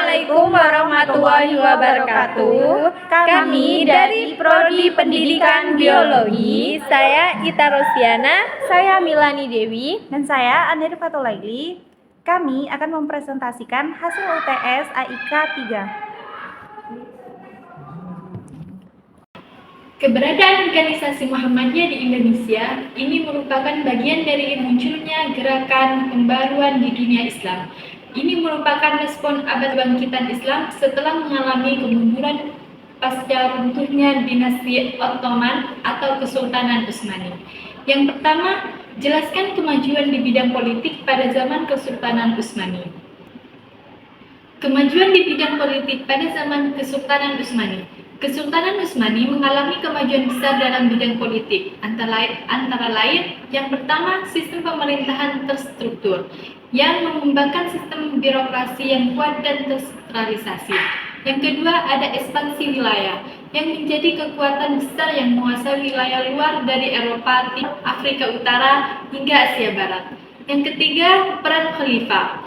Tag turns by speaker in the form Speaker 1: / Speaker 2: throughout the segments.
Speaker 1: Assalamualaikum warahmatullahi wabarakatuh. Kami dari Prodi Pendidikan Biologi. Saya Ita Rosiana,
Speaker 2: saya Milani Dewi, dan saya Anir Fatulaili. Kami akan mempresentasikan hasil UTS AIK 3.
Speaker 3: Keberadaan organisasi Muhammadiyah di Indonesia ini merupakan bagian dari munculnya gerakan pembaruan di dunia Islam. Ini merupakan respon abad bangkitan Islam setelah mengalami kemunduran pasca runtuhnya dinasti Ottoman atau Kesultanan Utsmani. Yang pertama, jelaskan kemajuan di bidang politik pada zaman Kesultanan Utsmani. Kemajuan di bidang politik pada zaman Kesultanan Utsmani. Kesultanan Utsmani mengalami kemajuan besar dalam bidang politik, antara lain yang pertama, sistem pemerintahan terstruktur, yang mengembangkan sistem birokrasi yang kuat dan tersentralisasi. Yang kedua, ada ekspansi wilayah, yang menjadi kekuatan besar yang menguasai wilayah luar dari Eropa, Afrika Utara, hingga Asia Barat. Yang ketiga, peran khalifah,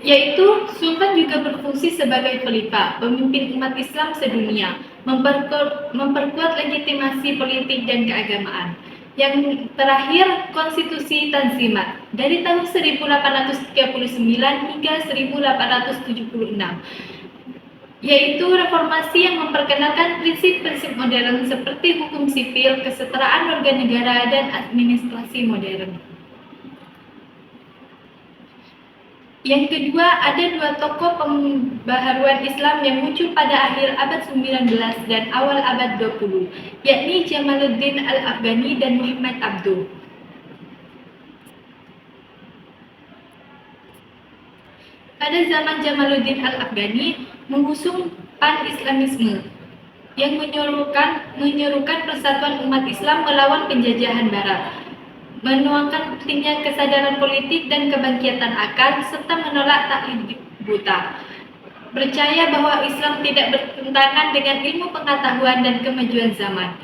Speaker 3: yaitu Sultan juga berfungsi sebagai khalifah, pemimpin umat Islam sedunia, memperkuat legitimasi politik dan keagamaan. Yang terakhir, konstitusi Tanzimat dari tahun 1839 hingga 1876, yaitu reformasi yang memperkenalkan prinsip-prinsip modern seperti hukum sipil, kesetaraan warga negara, dan administrasi modern. Yang kedua, ada dua tokoh pembaharuan Islam yang muncul pada akhir abad 19 dan awal abad 20, yakni Jamaluddin Al-Afghani dan Muhammad Abduh. Pada zaman Jamaluddin Al-Afghani mengusung pan-Islamisme yang menyerukan persatuan umat Islam melawan penjajahan Barat, menuangkan pentingnya kesadaran politik dan kebangkitan akal, serta menolak taklid buta. Percaya bahwa Islam tidak bertentangan dengan ilmu pengetahuan dan kemajuan zaman.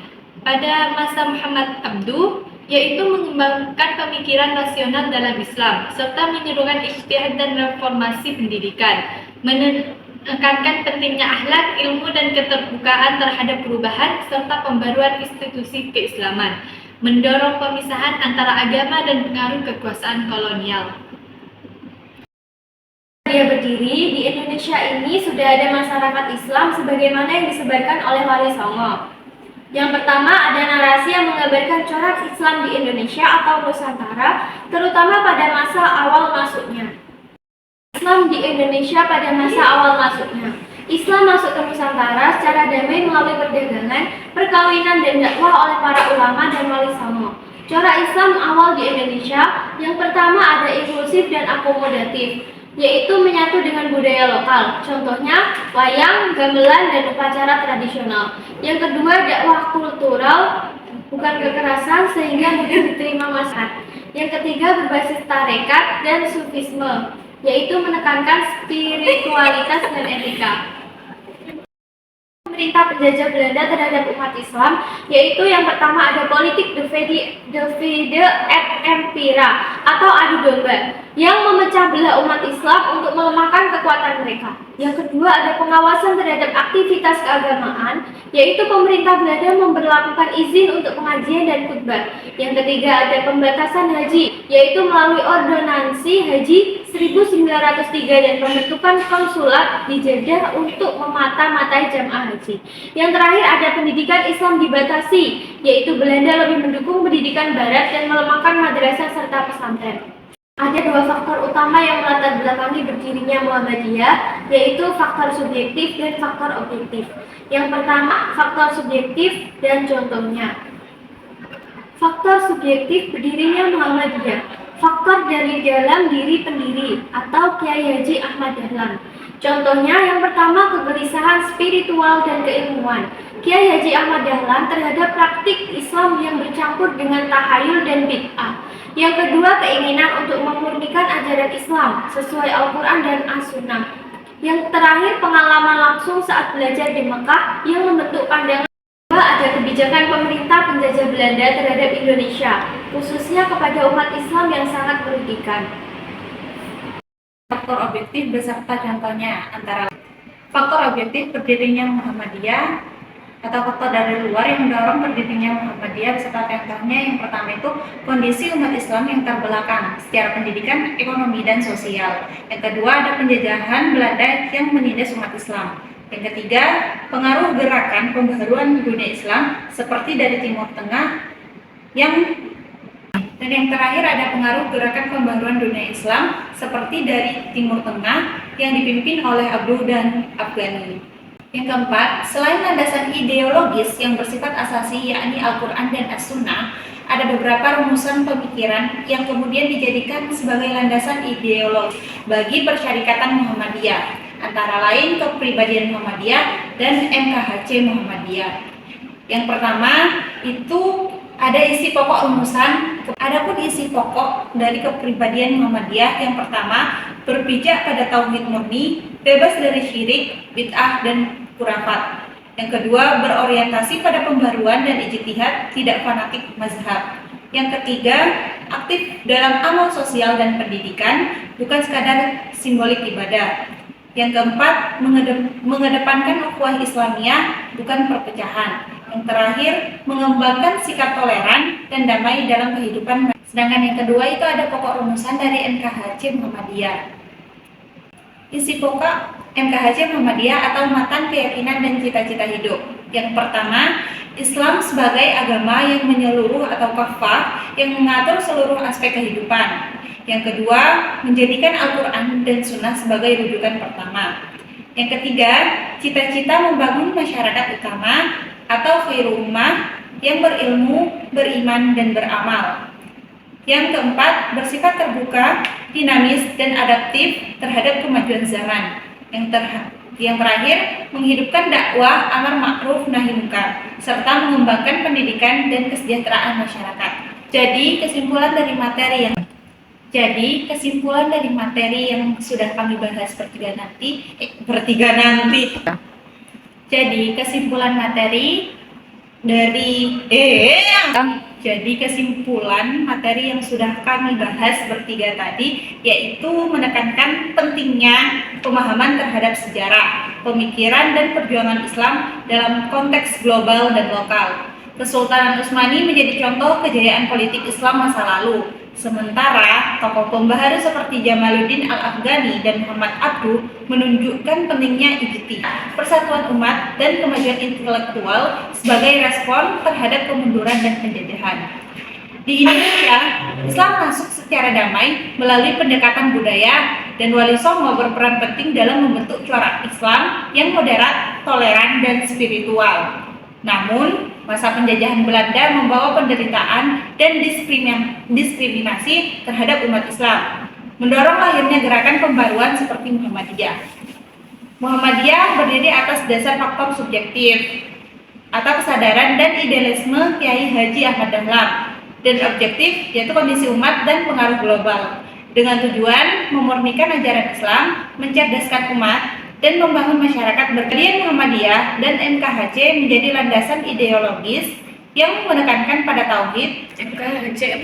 Speaker 3: Pada masa Muhammad Abduh, yaitu mengembangkan pemikiran rasional dalam Islam, serta menyerukan ijtihad dan reformasi pendidikan, menekankan pentingnya akhlak, ilmu, dan keterbukaan terhadap perubahan, serta pembaruan institusi keislaman, mendorong pemisahan antara agama dan pengaruh kekuasaan kolonial.
Speaker 1: Dia berdiri, di Indonesia ini sudah ada masyarakat Islam sebagaimana yang disebarkan oleh Wali Songo. Yang pertama, ada narasi yang menggambarkan corak Islam di Indonesia atau Nusantara, terutama pada masa awal masuknya. Islam di Indonesia pada masa awal masuknya. Islam masuk ke Nusantara secara damai melalui perdagangan, perkawinan, dan dakwah oleh para ulama dan wali songo. Corak Islam awal di Indonesia, yang pertama ada inklusif dan akomodatif, yaitu menyatu dengan budaya lokal, contohnya wayang, gamelan, dan upacara tradisional. Yang kedua, dakwah kultural, bukan kekerasan sehingga mudah diterima masyarakat. Yang ketiga, berbasis tarekat dan sufisme, yaitu menekankan spiritualitas dan etika. Pemerintah penjajah Belanda terhadap umat Islam, yaitu yang pertama ada politik divide et impera atau adu domba, yang memecah belah umat Islam untuk melemahkan kekuatan mereka. Yang kedua ada pengawasan terhadap aktivitas keagamaan, yaitu pemerintah Belanda memberlakukan izin untuk pengajian dan khutbah. Yang ketiga ada pembatasan haji, yaitu melalui ordonansi haji 1903 dan pembentukan konsulat di Jeddah untuk memata-matai jamaah haji. Yang terakhir ada pendidikan Islam dibatasi, yaitu Belanda lebih mendukung pendidikan barat dan melemahkan madrasah serta pesantren. Ada dua faktor utama yang melatar belakangi berdirinya Muhammadiyah, yaitu faktor subjektif dan faktor objektif. Yang pertama, faktor subjektif dan contohnya. Faktor subjektif berdirinya Muhammadiyah. Faktor dari dalam diri pendiri atau Kiai Haji Ahmad Dahlan. Contohnya yang pertama, kegelisahan spiritual dan keilmuan. Kiai Haji Ahmad Dahlan terhadap praktik Islam yang bercampur dengan tahayul dan bid'ah. Yang kedua, keinginan untuk memurnikan ajaran Islam sesuai Al-Quran dan As-Sunnah. Yang terakhir, pengalaman langsung saat belajar di Mekah yang membentuk pandangan. Ada kebijakan pemerintah penjajah Belanda terhadap Indonesia, khususnya kepada umat Islam yang sangat merugikan.
Speaker 2: faktor objektif beserta contohnya. Antara faktor objektif berdirinya Muhammadiyah atau faktor dari luar yang mendorong berdirinya Muhammadiyah beserta contohnya. Yang pertama itu kondisi umat Islam yang terbelakang secara pendidikan, ekonomi, dan sosial. Yang kedua ada penjajahan Belanda yang menindas umat Islam. Yang ketiga, pengaruh gerakan pembaharuan dunia Islam seperti dari Timur Tengah dan yang terakhir ada pengaruh gerakan pembaharuan dunia Islam seperti dari Timur Tengah yang dipimpin oleh Abduh dan Afghani. Yang keempat, selain landasan ideologis yang bersifat asasi yakni Al-Quran dan As-Sunnah, ada beberapa rumusan pemikiran yang kemudian dijadikan sebagai landasan ideologis bagi persyarikatan Muhammadiyah, antara lain kepribadian Muhammadiyah dan MKHC Muhammadiyah. Yang pertama itu ada isi pokok rumusan. Adapun isi pokok dari kepribadian Muhammadiyah yang pertama berpijak pada tauhid murni, bebas dari syirik, bid'ah dan khurafat. Yang kedua berorientasi pada pembaruan dan ijtihad, tidak fanatik mazhab. Yang ketiga aktif dalam amal sosial dan pendidikan, bukan sekadar simbolik ibadah. Yang keempat mengedepankan ukhuwah Islamiyah, bukan perpecahan. Yang terakhir mengembangkan sikap toleran dan damai dalam kehidupan. Sedangkan yang kedua itu ada pokok rumusan dari MKHC Muhammadiyah. Isi pokok MKHC Muhammadiyah atau matan keyakinan dan cita-cita hidup. Yang pertama, Islam sebagai agama yang menyeluruh atau kafah yang mengatur seluruh aspek kehidupan. Yang kedua, menjadikan Al-Quran dan Sunnah sebagai rujukan pertama. Yang ketiga, cita-cita membangun masyarakat utama atau khairu ummah yang berilmu, beriman, dan beramal. Yang keempat, bersifat terbuka, dinamis, dan adaptif terhadap kemajuan zaman. Yang terakhir, menghidupkan dakwah amar ma'ruf nahi munkar, serta mengembangkan pendidikan dan kesejahteraan masyarakat. Jadi, kesimpulan dari materi yang sudah kami bahas bertiga nanti. Jadi kesimpulan materi yang sudah kami bahas bertiga tadi yaitu menekankan pentingnya pemahaman terhadap sejarah, pemikiran dan perjuangan Islam dalam konteks global dan lokal. Kesultanan Utsmani menjadi contoh kejayaan politik Islam masa lalu. Sementara tokoh pembaharu seperti Jamaluddin Al-Afghani dan Muhammad Abduh menunjukkan pentingnya ijtihad, persatuan umat, dan kemajuan intelektual sebagai respon terhadap kemunduran dan penjajahan. Di Indonesia, Islam masuk secara damai melalui pendekatan budaya, dan Wali Songo berperan penting dalam membentuk corak Islam yang moderat, toleran, dan spiritual. Namun, masa penjajahan Belanda membawa penderitaan dan diskriminasi terhadap umat Islam, mendorong lahirnya gerakan pembaruan seperti Muhammadiyah. Muhammadiyah berdiri atas dasar faktor subjektif atau kesadaran dan idealisme Kiai Haji Ahmad Dahlan, dan objektif yaitu kondisi umat dan pengaruh global, dengan tujuan memurnikan ajaran Islam, mencerdaskan umat, dan membangun masyarakat berkeadilan. Muhammadiyah dan MKHC menjadi landasan ideologis yang menekankan pada tauhid. MKHC